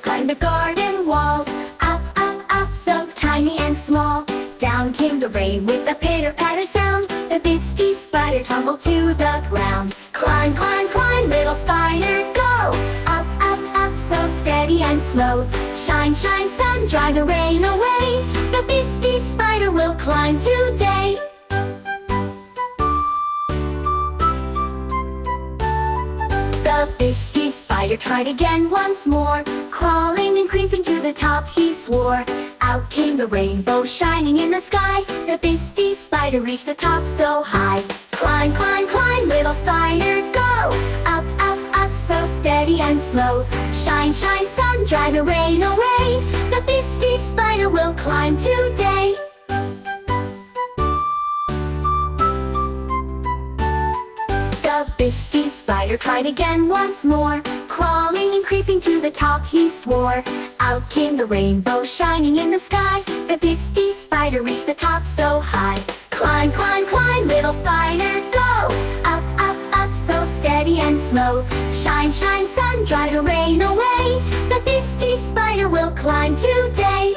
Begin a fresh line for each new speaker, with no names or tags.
climbed the garden walls. Up, up, up, so tiny and small. Down came the rain with a pitter-patter sound. The Bisty Spider tumbled to the ground. Climb, climb, climb, little spider, go! Up, up, up, so steady and slow. Shine, shine, sun, dry the rain away. The Bisty Spider will climb today. The Bisty Spider tried again once more. Crawling and creeping to the top, he swore. Out came the rainbow shining in the sky. The Bisty Spider reached the top so high. Climb, climb, climb, little spider, go! Up, up, up, so steady and slow. Shine, shine, sun, dry the rain away. The Bisty Spider will climb today. The Bisty Spider tried again once more. Crawling and creeping to the top, he swore. Out came the rainbow shining in the sky. The Bisty Spider reached the top so high. Climb, climb, climb, little spider, go! Up, up, up, so steady and slow. Shine, shine, sun, dry the rain away. The Bisty Spider will climb today.